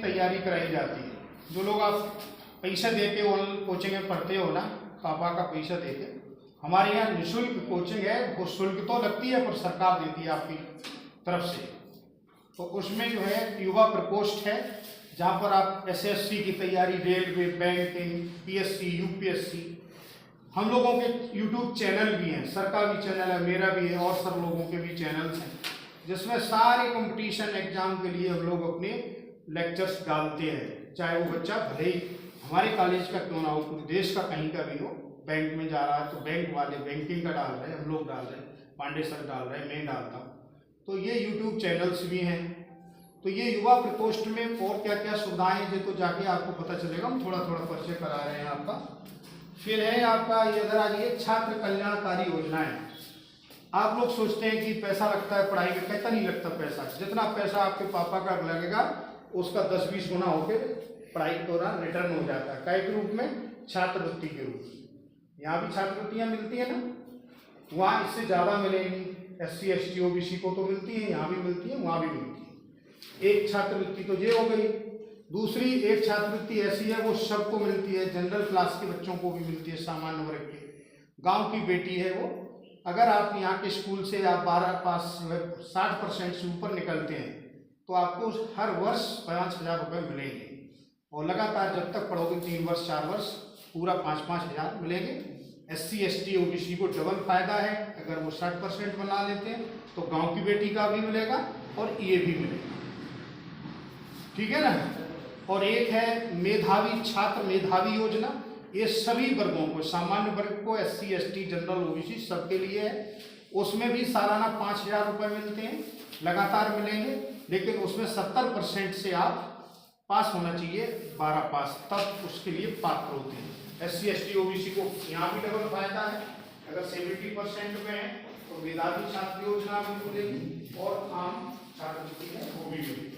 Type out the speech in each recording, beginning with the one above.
तैयारी कराई जाती है। जो लोग आप पैसा दे के ऑनलाइन कोचिंग में पढ़ते हो ना, पापा का पैसा दे के, हमारे यहाँ निःशुल्क कोचिंग है। वो शुल्क तो लगती है पर सरकार देती है आपकी तरफ से। तो उसमें जो है युवा प्रकोष्ठ है, जहाँ पर आप एसएससी की तैयारी, रेलवे, बैंकिंग, पीएससी, यूपीएससी, हम लोगों के यूट्यूब चैनल भी हैं, सर का भी चैनल है, मेरा भी है और सब लोगों के भी चैनल्स हैं, जिसमें सारे कंपटीशन एग्जाम के लिए हम लोग अपने लेक्चर्स डालते हैं। चाहे वो बच्चा भले ही हमारे कॉलेज का क्यों ना हो, पूरे देश का कहीं का भी हो, बैंक में जा रहा है तो बैंक वाले बैंकिंग का डाल रहे हैं, हम लोग डाल रहे हैं, पांडे सर डाल रहे हैं, मैं डालता हूँ। तो ये यूट्यूब चैनल्स भी हैं। तो ये युवा प्रकोष्ठ में और क्या क्या सुविधाएं हैं तो जाके आपको पता चलेगा, हम थोड़ा थोड़ा परिचय करा रहे हैं आपका। फिर है आपका ये इधर आ जाइए, छात्र कल्याणकारी योजनाएं। आप लोग सोचते हैं कि पैसा लगता है पढ़ाई में, कहता नहीं लगता पैसा। जितना पैसा आपके पापा का लगेगा उसका 10-20 गुना होकर पढ़ाई के दौरान रिटर्न हो जाता है। कै के रूप में? छात्रवृत्ति के रूप में। यहाँ भी छात्रवृत्तियाँ मिलती है ना, वहाँ इससे ज़्यादा मिलेंगी। SC ST OBC को तो मिलती है, यहाँ भी मिलती है, वहाँ भी मिलती है। एक छात्रवृत्ति तो ये हो गई। दूसरी एक छात्रवृत्ति ऐसी है वो सबको मिलती है, जनरल क्लास के बच्चों को भी मिलती है, सामान्य वर्ग के। गांव की बेटी है वो, अगर आप यहाँ के स्कूल से आप 12 पास 60% से ऊपर निकलते हैं तो आपको हर वर्ष 5,000 रुपये मिलेंगे। और लगातार जब तक पढ़ोगे 3 वर्ष 4 वर्ष पूरा 5-5 हज़ार मिलेंगे। SC ST OBC को डबल फायदा है, अगर वो 60% बना लेते हैं तो गाँव की बेटी का भी मिलेगा और ये भी मिलेगा, ठीक है ना। और एक है मेधावी छात्र मेधावी योजना, ये सभी वर्गों को, सामान्य वर्ग को, SC ST जनरल OBC सबके लिए है। उसमें भी सालाना 5,000 रुपये मिलते हैं, लगातार मिलेंगे, लेकिन उसमें 70% से आप पास होना चाहिए, 12 पास, तब उसके लिए पात्र होते हैं। SC ST OBC को यहाँ भी डबल फायदा है, अगर 70% में है तो मेधावी छात्र योजना भी मिलेगी और आम छात्रवृत्ति है वो भी मिलेगी।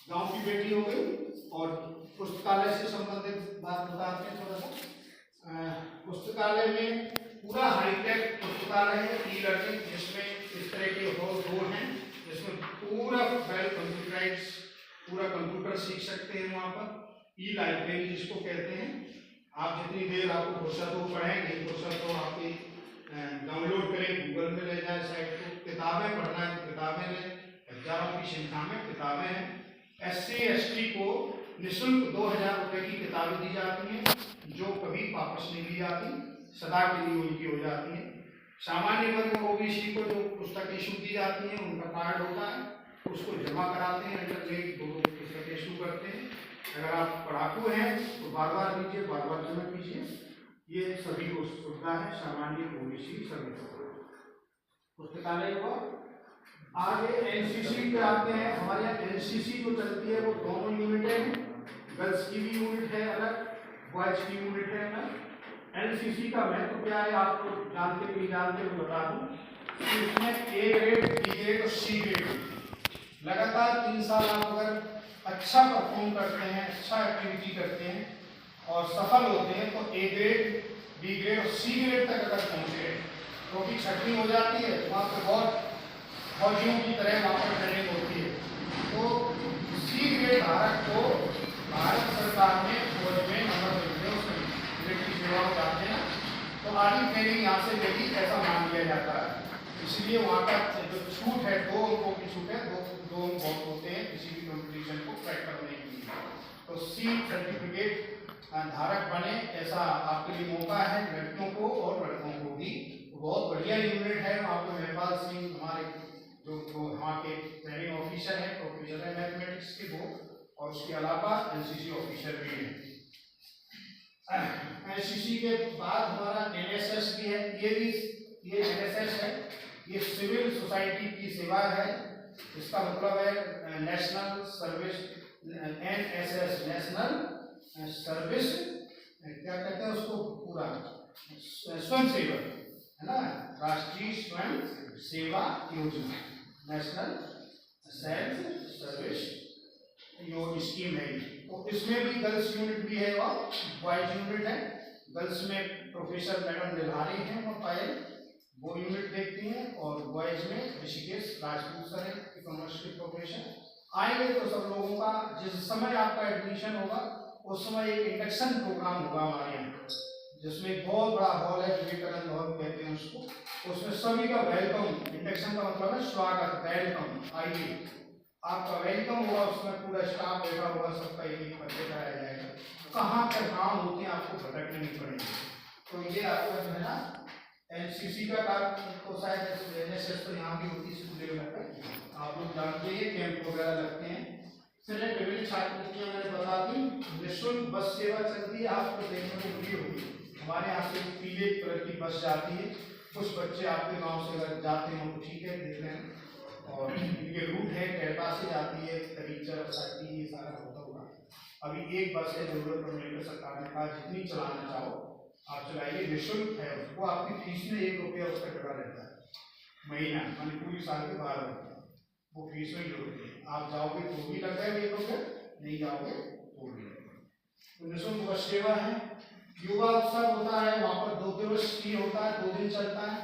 गांव की बेटी हो गई। और पुस्तकालय से संबंधित बात बताते हैं थोड़ा सा। पुस्तकालय में पूरा हाईटेक पुस्तकालय है, ई-लर्निंग, जिसमें इस तरह के हॉल हैं, जिसमें पूरा वेल कंप्यूटराइज, पूरा कंप्यूटर सीख सकते हैं। वहाँ पर ई-लाइब्रेरी जिसको कहते हैं, आप जितनी देर आपको फुर्सत हो पढ़ें, नहीं फुर्सत हो आपकी डाउनलोड करें, गूगल में ले जाए साइट को, किताबें पढ़ना है किताबें लें, हजारों की संख्या में किताबें हैं। SC ST को निःशुल्क 2,000 रुपये की किताबें दी जाती हैं, जो कभी वापस नहीं दी जाती, सदा के लिए उनकी हो जाती हैं। सामान्य वर्ग OBC को जो पुस्तक इशू की जाती हैं, उनका कार्ड होता है, उसको जमा कराते हैं, इंटरनेट दो पुस्तक इशू करते हैं। अगर आप पढ़ाकू हैं तो बार बार लीजिए, बार बार जमा कीजिए। ये सभी को सुविधा है, सामान्य OBC सभी को। पुस्तकालय को आगे NCC पे आते हैं। हमारे यहाँ NCC जो चलती है वो दोनों यूनिट है, गर्ल्स की भी यूनिट है अलग, बॉयज की यूनिट है अलग। NCC का महत्व क्या है आपको जानते भी जानते हुए बता दूं कि इसमें A ग्रेड, B ग्रेड और C ग्रेड लगातार 3 साल आप अगर अच्छा परफॉर्म करते हैं, अच्छा एक्टिविटी करते हैं और सफल होते हैं तो A ग्रेड, B ग्रेड और C ग्रेड तक अगर पहुँचे तो भी छटनी हो जाती है, वहाँ पर बहुत फौजियों की तरह वहाँ पर ट्रेनिंग होती है। तो C ग्रेड धारक को भारत सरकार ने फौज में नंबर देते हैं, उसमें मिलिट्री सेवा हो जाते हैं, तो आधी ट्रेनिंग यहाँ से लेगी ऐसा मान लिया जाता है। इसलिए वहाँ का जो छूट है, 2 अंकों की छूट है, 2 अंक बहुत होते हैं किसी भी कंपटीशन को क्रैक करने के लिए। तो C सर्टिफिकेट धारक बने, ऐसा आपके लिए मौका है, लड़कियों को और लड़कों को भी। बहुत बढ़िया यूनिट है। आपको महिपाल सिंह हमारे जो वहाँ के ट्रेनिंग ऑफिसर हैं, प्रोफेसर है मैथमेटिक्स के वो, और उसके अलावा NCC ऑफिसर भी हैं। NCC के बाद हमारा NSS भी है। ये NSS है, ये सिविल सोसाइटी की सेवा है। इसका मतलब है national service, NSS national service, क्या कहते हैं उसको, पूरा स्वयं सेवक है ना, राष्ट्रीय स्वयं सेवा योजना, नेशनल सेल्फ सर्विस यो स्कीम है। तो इसमें भी गर्ल्स यूनिट भी है और बॉयज यूनिट है। गर्ल्स में प्रोफेसर मैडम निधारी हैं, वो पायल वो यूनिट देखती हैं, और बॉयज में ऋषिकेश राजपूत सर है, कॉमर्स के प्रोफेसर, आएंगे तो सब लोगों का जिस समय आपका एडमिशन होगा उस समय एक इंडक्शन प्रोग्राम होगा हमारे यहाँ, जिसमें एक बहुत बड़ा हॉल है, विवेकानंद हॉल कहते हैं उसको। उसमें सभी का वेलकम, इंडक्शन का मतलब है स्वागत, वेलकम, आइए, आपका वेलकम होगा। उसमें पूरा स्टाफ बैठा होगा, सबका एक परिचय कराया जाएगा, कहाँ पर काम होते हैं आपको भटकने नहीं पड़ेंगे। तो ये आपका जो है ना एनसीसी का कार्य, तो शायद एनएसएस तो यहाँ भी होती है स्कूल लेवल पर, आप लोग जानते हैं, कैंप वगैरह लगते हैं। फिर विभिन्न छात्रवृत्तियां मैंने बता दी, निःशुल्क बस सेवा चलती है, आपको देखने को मिली होगी। हमारे यहाँ से पीले कलर की बस जाती है, कुछ बच्चे आपके गांव से अगर जाते हैं तो ठीक है, देख रहे हैं, और इनके रूट है कहता से जाती है, तरीचर साठी, ये सारा होता होगा। अभी एक बस है, जरूरत पड़ने पर सरकार ने कहा जितनी चलाना चाहो आप चलाइए, निःशुल्क है, उसको आपकी फीस में 1 रुपया उसका कटा रहता है महीना, मानी पूरी साल के 12 रुपये वो फीस में जोड़ते हैं। आप जाओगे तो भी लगता है 1 रुपये, नहीं जाओगे तो भी लगेगा। तो निःशुल्क बस सेवा है। युवा उत्सव होता है, वहाँ पर 2 दिवसीय होता है, 2 दिन चलता है।